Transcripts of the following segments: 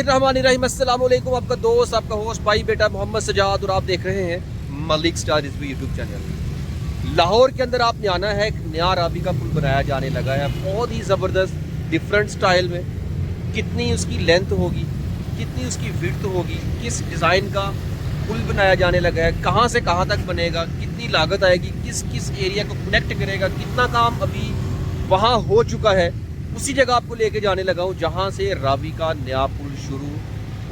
बिस्मिल्लाहिर्रहमानिर्रहीम। अस्सलाम वालेकुम। आपका दोस्त, आपका होस्ट, भाई बेटा मोहम्मद सजाद, और आप देख रहे हैं Malik star review YouTube channel. Lahore के अंदर आपने आना है, एक नया रावी का पुल बनाया जाने लगा है, बहुत ही ज़बरदस्त डिफरेंट स्टाइल में। कितनी उसकी लेंथ होगी, कितनी उसकी विड्थ होगी, किस डिज़ाइन का पुल बनाया जाने लगा है, कहाँ से कहाँ तक बनेगा, कितनी लागत आएगी, किस किस एरिया को कनेक्ट करेगा, कितना काम अभी वहाँ हो चुका है, उसी जगह आपको लेके जाने लगा हूँ जहाँ से रावी का नया पुल शुरू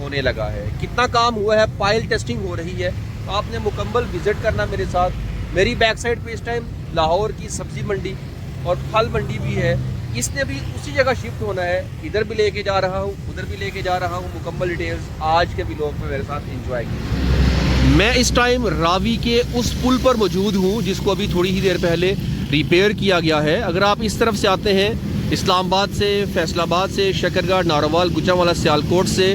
होने लगा है। कितना काम हुआ है, पाइल टेस्टिंग हो रही है, तो आपने मुकम्मल विज़िट करना मेरे साथ। मेरी बैक साइड पे इस टाइम लाहौर की सब्ज़ी मंडी और फल मंडी भी है, इसने भी उसी जगह शिफ्ट होना है। इधर भी लेके जा रहा हूँ, उधर भी लेके जा रहा हूँ। मुकम्मल डिटेल्स आज के व्लॉग में मेरे साथ एंजॉय कीजिए। मैं इस टाइम रावी के उस पुल पर मौजूद हूँ जिसको अभी थोड़ी ही देर पहले रिपेयर किया गया है। अगर आप इस तरफ से आते हैं, इस्लामाबाद से, फैसलाबाद से, शकरगढ़, नारोवाल, गुजरांवाला, सियालकोट से,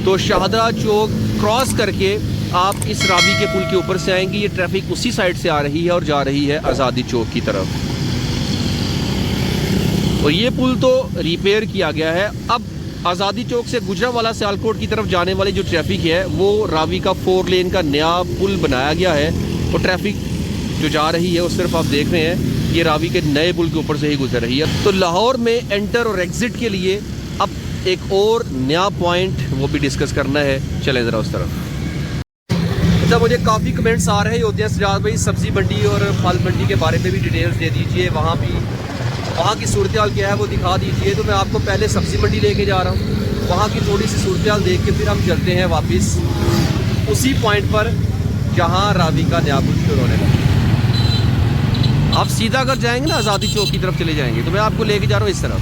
तो शाहदरा चौक क्रॉस करके आप इस रावी के पुल के ऊपर से आएंगे। ये ट्रैफिक उसी साइड से आ रही है और जा रही है आज़ादी चौक की तरफ। और ये पुल तो रिपेयर किया गया है। अब आज़ादी चौक से गुजरांवाला, सियालकोट की तरफ जाने वाली जो ट्रैफिक है वो रावी का 4 लेन का नया पुल बनाया गया है। और ट्रैफिक जो जा रही है उस तरफ आप देख रहे हैं, ये रावी के नए पुल के ऊपर से ही गुजर रही है। तो लाहौर में एंटर और एग्ज़िट के लिए अब एक और नया पॉइंट वो भी डिस्कस करना है। चलें ज़रा उस तरफ। अच्छा, मुझे काफ़ी कमेंट्स आ रहे होते हैं, सजाद भाई सब्ज़ी मंडी और फल मंडी के बारे में भी डिटेल्स दे दीजिए, वहाँ की सूरत हाल क्या है वो दिखा दीजिए। तो मैं आपको पहले सब्ज़ी मंडी लेके जा रहा हूँ, वहाँ की थोड़ी सी सूरत हाल देख के फिर हम चलते हैं वापस उसी पॉइंट पर जहाँ रावी का नया पुल शुरू होने लगा। आप सीधा अगर जाएंगे ना, आज़ादी चौक की तरफ चले जाएंगे, तो मैं आपको लेके जा रहा हूँ इस तरफ।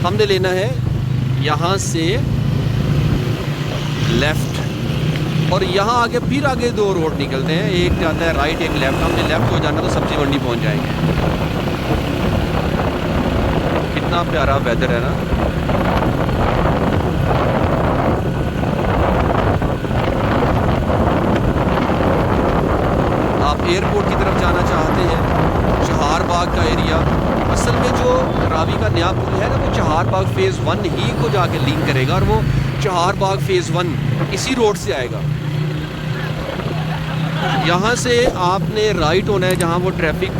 हमने लेना है यहाँ से लेफ़्ट, और यहाँ आगे फिर आगे 2 रोड निकलते हैं, एक जाता है राइट, एक लेफ़्ट। हमने लेफ़्ट हो जाना तो सब्ज़ी मंडी पहुँच जाएंगे। कितना प्यारा वेदर है ना। आप एयरपोर्ट की तरफ जाना चाहते हैं, चहार बाग का एरिया, असल में जो रावी का नया पुल है ना, वो चहार बाग फ़ेज़ 1 ही को जाके लिंक करेगा, और वो चहार बाग फ़ेज़ 1 इसी रोड से आएगा। यहाँ से आपने राइट होना है जहाँ वो ट्रैफिक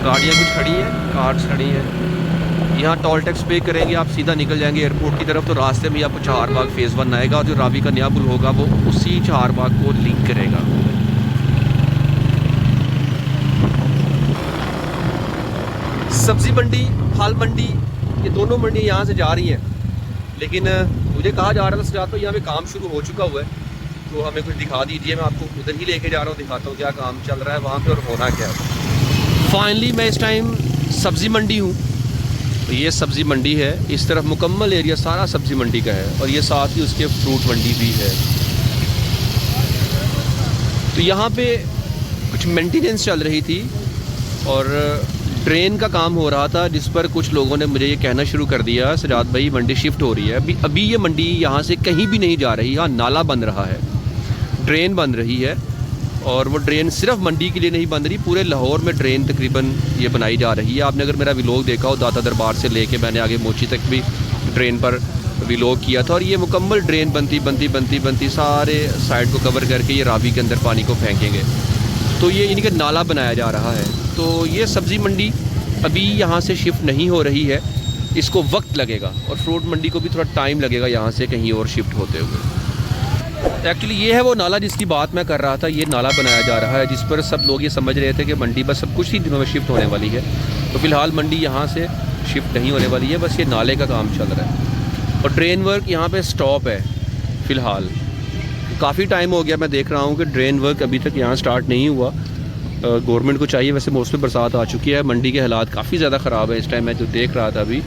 गाड़ियाँ कुछ खड़ी हैं, कार्स खड़ी हैं। यहाँ टोल टैक्स पे करेंगे, आप सीधा निकल जाएंगे एयरपोर्ट की तरफ, तो रास्ते में आपको चहार बाग फ़ेज़ 1 आएगा, और जो रावी का नया पुल होगा वो उसी चहार बाग को लिंक करेगा। सब्ज़ी मंडी, फल मंडी, ये दोनों मंडी यहाँ से जा रही हैं, लेकिन मुझे कहा जा रहा था सजाद तो यहाँ पे काम शुरू हो चुका हुआ है, तो हमें कुछ दिखा दीजिए। मैं आपको उधर ही लेके जा रहा हूँ, दिखाता हूँ क्या काम चल रहा है वहाँ पे और होना क्या है। फाइनली मैं इस टाइम सब्ज़ी मंडी हूँ। तो ये सब्ज़ी मंडी है, इस तरफ मुकम्मल एरिया सारा सब्ज़ी मंडी का है, और ये साथ ही उसके फ्रूट मंडी भी है। तो यहाँ पे कुछ मेंटेनेंस चल रही थी और ड्रेन का काम हो रहा था, जिस पर कुछ लोगों ने मुझे ये कहना शुरू कर दिया, सजाद भाई मंडी शिफ्ट हो रही है। अभी ये मंडी यहाँ से कहीं भी नहीं जा रही। यहाँ नाला बन रहा है, ड्रेन बन रही है, और वो ड्रेन सिर्फ मंडी के लिए नहीं बन रही, पूरे लाहौर में ड्रेन तकरीबन ये बनाई जा रही है। आपने अगर मेरा व्लॉग देखा हो, दाता दरबार से लेके मैंने आगे मोची तक भी ड्रेन पर व्लॉग किया था, और ये मुकम्मल ड्रेन बनती सारे साइड को कवर करके ये रावी के अंदर पानी को फेंकेंगे। तो ये इनका नाला बनाया जा रहा है। तो ये सब्ज़ी मंडी अभी यहाँ से शिफ्ट नहीं हो रही है, इसको वक्त लगेगा, और फ्रूट मंडी को भी थोड़ा टाइम लगेगा यहाँ से कहीं और शिफ्ट होते हुए। एक्चुअली ये है वो नाला जिसकी बात मैं कर रहा था। ये नाला बनाया जा रहा है जिस पर सब लोग ये समझ रहे थे कि मंडी बस सब कुछ ही दिनों में शिफ्ट होने वाली है। तो फ़िलहाल मंडी यहाँ से शिफ्ट नहीं होने वाली है, बस ये नाले का काम चल रहा है। और ड्रेन वर्क यहाँ पर स्टॉप है फ़िलहाल। काफ़ी टाइम हो गया मैं देख रहा हूँ कि ड्रेन वर्क अभी तक यहाँ स्टार्ट नहीं हुआ। गवर्नमेंट को चाहिए, वैसे मौसम बरसात आ चुकी है, मंडी के हालात काफ़ी ज़्यादा ख़राब है इस टाइम। मैं जो देख रहा था अभी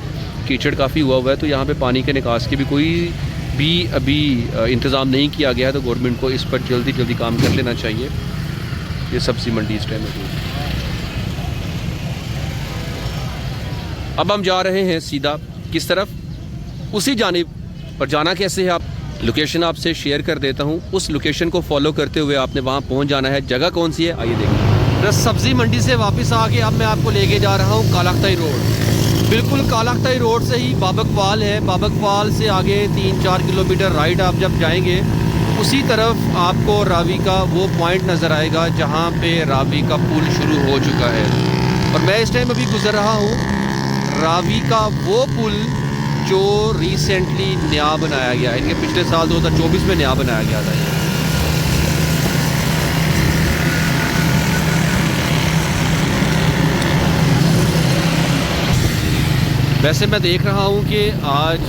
कीचड़ काफ़ी हुआ है, तो यहाँ पे पानी के निकास की भी कोई भी अभी इंतज़ाम नहीं किया गया है। तो गवर्नमेंट को इस पर जल्दी काम कर लेना चाहिए। ये सब्ज़ी मंडी इस टाइम मौजूद। अब हम जा रहे हैं सीधा किस तरफ, उसी जानिब। पर जाना कैसे है, आप लोकेशन आपसे शेयर कर देता हूँ। उस लोकेशन को फॉलो करते हुए आपने वहाँ पहुँच जाना है। जगह कौन सी है आइए देखिए। बस सब्ज़ी मंडी से वापस आके अब मैं आपको लेके जा रहा हूँ कालाख्ताई रोड। बिल्कुल कालाख्ताई रोड से ही बाबकवाल है। बाबकवाल से आगे 3-4 किलोमीटर राइट आप जब जाएंगे, उसी तरफ आपको रावी का वो पॉइंट नज़र आएगा जहाँ पे रावी का पुल शुरू हो चुका है। और मैं इस टाइम अभी गुज़र रहा हूँ रावी का वो पुल जो रिसेंटली नया बनाया गया है। इनके पिछले साल 2024 में नया बनाया गया था। वैसे मैं देख रहा हूँ कि आज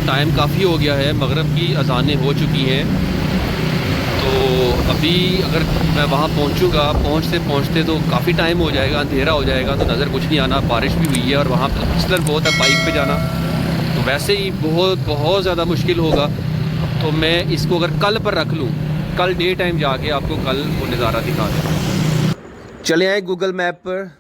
टाइम काफ़ी हो गया है, मगरिब की अज़ानें हो चुकी हैं। तो अभी अगर मैं वहाँ पहुँचूँगा, पहुँचते तो काफ़ी टाइम हो जाएगा, अंधेरा हो जाएगा, तो नज़र कुछ नहीं आना। बारिश भी हुई है और वहाँ पर फिसलन बहुत है बाइक पे जाना, तो वैसे ही बहुत ज़्यादा मुश्किल होगा। तो मैं इसको अगर कल पर रख लूँ, कल डे टाइम जाके आपको कल वो नज़ारा दिखा दूँ। चले आए गूगल मैप पर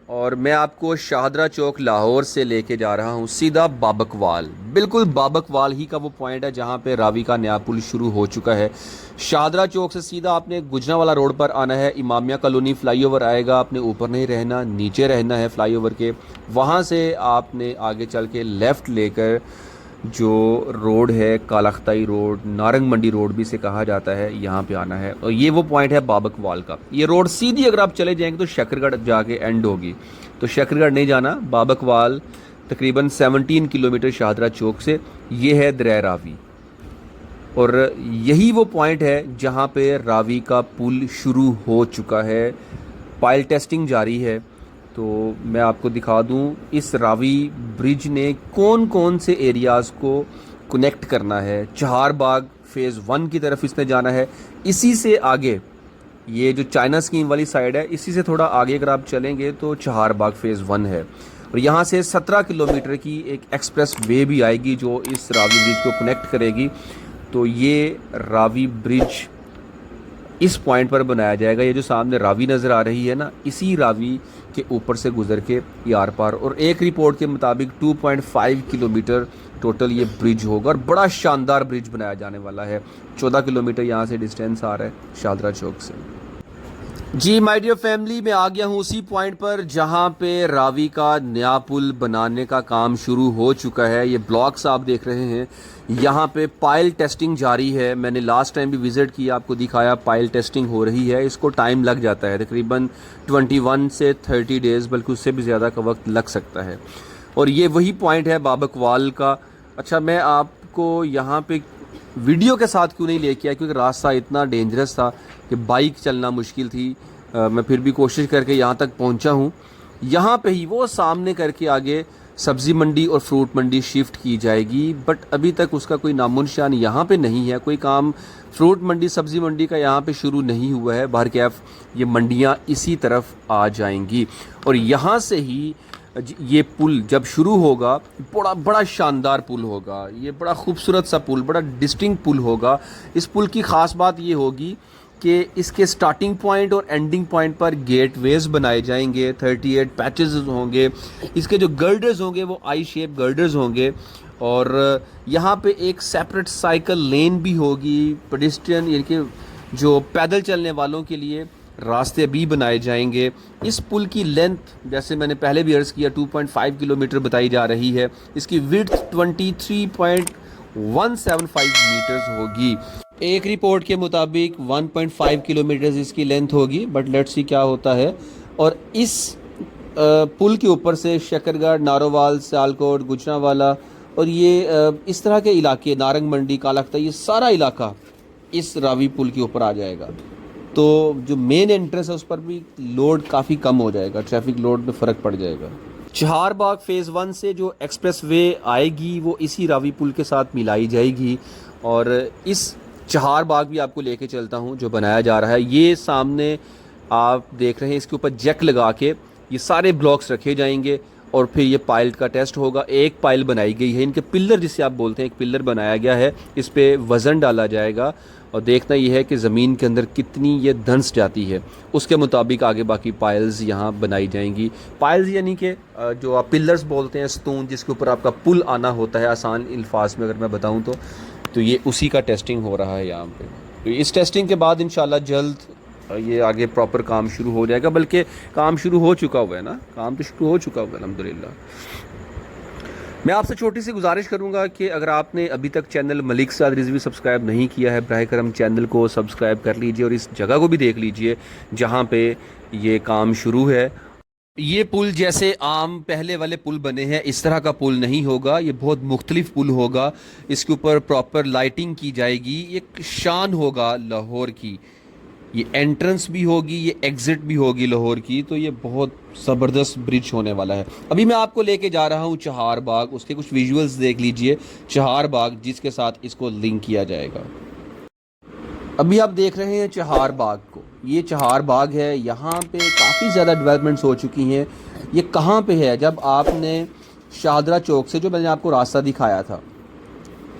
और मैं आपको शाहदरा चौक लाहौर से लेके जा रहा हूँ सीधा बाबकवाल। बिल्कुल बाबकवाल ही का वो पॉइंट है जहाँ पे रावी का नया पुल शुरू हो चुका है। शाहदरा चौक से सीधा आपने गुजरांवाला रोड पर आना है। इमामिया कॉलोनी फ्लाईओवर आएगा, आपने ऊपर नहीं रहना, नीचे रहना है फ्लाईओवर के। वहाँ से आपने आगे चल के लेफ़्ट लेकर जो रोड है कालाख्ताई रोड, नारंग मंडी रोड भी से कहा जाता है, यहाँ पे आना है। और ये वो पॉइंट है बाबकवाल का। ये रोड सीधी अगर आप चले जाएंगे तो शकरगढ़ जाके एंड होगी, तो शकरगढ़ नहीं जाना, बाबकवाल तकरीबन 17 किलोमीटर शाहदरा चौक से। ये है दरिया रावी और यही वो पॉइंट है जहाँ पे रावी का पुल शुरू हो चुका है। पाइल टेस्टिंग जारी है। तो मैं आपको दिखा दूं इस रावी ब्रिज ने कौन कौन से एरियाज़ को कनेक्ट करना है। चहारबाग फ़ेज़ 1 की तरफ इसने जाना है। इसी से आगे ये जो चाइना स्कीम वाली साइड है, इसी से थोड़ा आगे अगर आप चलेंगे तो चहारबाग फ़ेज़ 1 है। और यहाँ से 17 किलोमीटर की एक एक्सप्रेस वे भी आएगी जो इस रावी ब्रिज को कनेक्ट करेगी। तो ये रावी ब्रिज इस पॉइंट पर बनाया जाएगा। ये जो सामने रावी नज़र आ रही है ना, इसी रावी के ऊपर से गुजर के यार पार। और एक रिपोर्ट के मुताबिक 2.5 किलोमीटर टोटल ये ब्रिज होगा और बड़ा शानदार ब्रिज बनाया जाने वाला है। 14 किलोमीटर यहाँ से डिस्टेंस आ रहा है शाहदरा चौक से। जी माय डियर फैमिली, मैं आ गया हूँ उसी पॉइंट पर जहाँ पे रावी का नया पुल बनाने का काम शुरू हो चुका है। ये ब्लॉक्स आप देख रहे हैं, यहाँ पे पाइल टेस्टिंग जारी है। मैंने लास्ट टाइम भी विज़िट किया, आपको दिखाया पाइल टेस्टिंग हो रही है। इसको टाइम लग जाता है तकरीबन 21 से 30 डेज़, बल्कि उससे भी ज़्यादा का वक्त लग सकता है। और ये वही पॉइंट है बाबकवाल का। अच्छा, मैं आपको यहाँ पे वीडियो के साथ क्यों नहीं लेके आया, क्योंकि रास्ता इतना डेंजरस था कि बाइक चलना मुश्किल थी। मैं फिर भी कोशिश करके यहाँ तक पहुँचा हूँ। यहाँ पे ही वो सामने करके आगे सब्ज़ी मंडी और फ्रूट मंडी शिफ्ट की जाएगी, बट अभी तक उसका कोई नामो निशान यहाँ पे नहीं है। कोई काम फ्रूट मंडी सब्ज़ी मंडी का यहाँ पे शुरू नहीं हुआ है। बहरकैफ ये मंडियाँ इसी तरफ आ जाएंगी और यहाँ से ही ये पुल जब शुरू होगा, बड़ा शानदार पुल होगा। ये बड़ा खूबसूरत सा पुल, बड़ा डिस्टिंक्ट पुल होगा। इस पुल की ख़ास बात ये होगी कि इसके स्टार्टिंग पॉइंट और एंडिंग पॉइंट पर गेटवेज बनाए जाएंगे। 38 पैचेस होंगे। इसके जो गर्डर्स होंगे वो आई शेप गर्डर्स होंगे और यहाँ पे एक सेपरेट साइकिल लेन भी होगी। पेडेस्ट्रियन यानी कि जो पैदल चलने वालों के लिए रास्ते भी बनाए जाएंगे। इस पुल की लेंथ, जैसे मैंने पहले भी अर्ज़ किया, 2.5 किलोमीटर बताई जा रही है। इसकी विड्थ 23.175 मीटर्स होगी। एक रिपोर्ट के मुताबिक 1.5 किलोमीटर इसकी लेंथ होगी, बट लेट्स सी क्या होता है। और इस पुल के ऊपर से शकरगढ़, नारोवाल, सियालकोट, गुजरांवाला और ये इस तरह के इलाके, नारंग मंडी, कालाख्ताई, ये सारा इलाका इस रावी पुल के ऊपर आ जाएगा। तो जो मेन एंट्रेंस है उस पर भी लोड काफ़ी कम हो जाएगा, ट्रैफिक लोड में फ़र्क पड़ जाएगा। चहारबाग फ़ेज़ 1 से जो एक्सप्रेस वे आएगी वो इसी रावी पुल के साथ मिलाई जाएगी। और इस चहारबाग भी आपको लेके चलता हूँ जो बनाया जा रहा है। ये सामने आप देख रहे हैं, इसके ऊपर जैक लगा के ये सारे ब्लॉक्स रखे जाएंगे और फिर ये पाइल का टेस्ट होगा। एक पाइल बनाई गई है, इनके पिल्लर जिसे आप बोलते हैं, एक पिल्लर बनाया गया है। इस पे वज़न डाला जाएगा और देखना ये है कि ज़मीन के अंदर कितनी ये धंस जाती है, उसके मुताबिक आगे बाकी पाइल्स यहाँ बनाई जाएंगी। पाइल्स यानी कि जो आप पिल्लर्स बोलते हैं, स्तून जिसके ऊपर आपका पुल आना होता है, आसान अल्फाज में अगर मैं बताऊँ तो ये उसी का टेस्टिंग हो रहा है यहाँ पे। तो इस टेस्टिंग के बाद इंशाल्लाह जल्द ये आगे प्रॉपर काम शुरू हो जाएगा, बल्कि काम शुरू हो चुका हुआ है ना, काम तो शुरू हो चुका हुआ है अल्हम्दुलिल्लाह। मैं आपसे छोटी सी गुजारिश करूंगा कि अगर आपने अभी तक चैनल मलिक साद रिजवी सब्सक्राइब नहीं किया है, बराह करम चैनल को सब्सक्राइब कर लीजिए और इस जगह को भी देख लीजिए जहां पे ये काम शुरू है। ये पुल जैसे आम पहले वाले पुल बने हैं इस तरह का पुल नहीं होगा, ये बहुत मुख्तलिफ पुल होगा। इसके ऊपर प्रॉपर लाइटिंग की जाएगी, एक शान होगा लाहौर की। ये एंट्रेंस भी होगी, ये एग्ज़िट भी होगी लाहौर की, तो ये बहुत ज़बरदस्त ब्रिज होने वाला है। अभी मैं आपको लेके जा रहा हूँ चहार बाग, उसके कुछ विजुअल्स देख लीजिए। चहार बाग जिसके साथ इसको लिंक किया जाएगा। अभी आप देख रहे हैं चहार बाग को, ये चहार बाग है। यहाँ पे काफ़ी ज़्यादा डेवलपमेंट्स हो चुकी हैं। ये कहाँ पे है? जब आपने शाहदरा चौक से, जो मैंने आपको रास्ता दिखाया था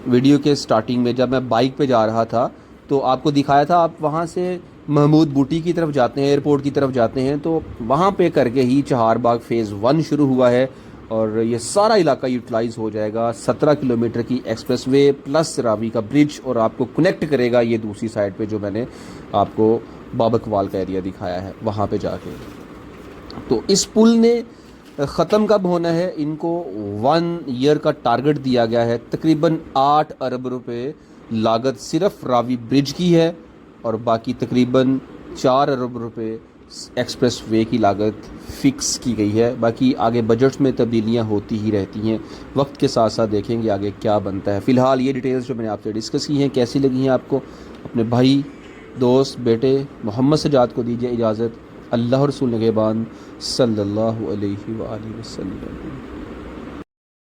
वीडियो के स्टार्टिंग में, जब मैं बाइक पे जा रहा था तो आपको दिखाया था, आप वहाँ से महमूद बूटी की तरफ जाते हैं, एयरपोर्ट की तरफ जाते हैं, तो वहाँ पे करके ही चहार बाग फ़ेज़ 1 शुरू हुआ है और ये सारा इलाका यूटिलाइज़ हो जाएगा। 17 किलोमीटर की एक्सप्रेसवे प्लस रावी का ब्रिज, और आपको कनेक्ट करेगा ये दूसरी साइड पे जो मैंने आपको बाबकवाल का एरिया दिखाया है वहाँ पे जाके। तो इस पुल ने ख़त्म कब होना है? इनको 1 ईयर का टारगेट दिया गया है। तकरीबन 8 अरब रुपए लागत सिर्फ रावी ब्रिज की है और बाकी तकरीबन 4 अरब रुपए एक्सप्रेस वे की लागत फ़िक्स की गई है। बाकी आगे बजट्स में तब्दीलियां होती ही रहती हैं, वक्त के साथ साथ देखेंगे आगे क्या बनता है। फ़िलहाल ये डिटेल्स जो मैंने आपसे डिस्कस की हैं कैसी लगी हैं आपको? अपने भाई, दोस्त, बेटे मोहम्मद सजाद को दीजिए इजाज़त। अल्लाह और रसूल निगहबान सल्लल्लाहु अलैहि वसल्लम।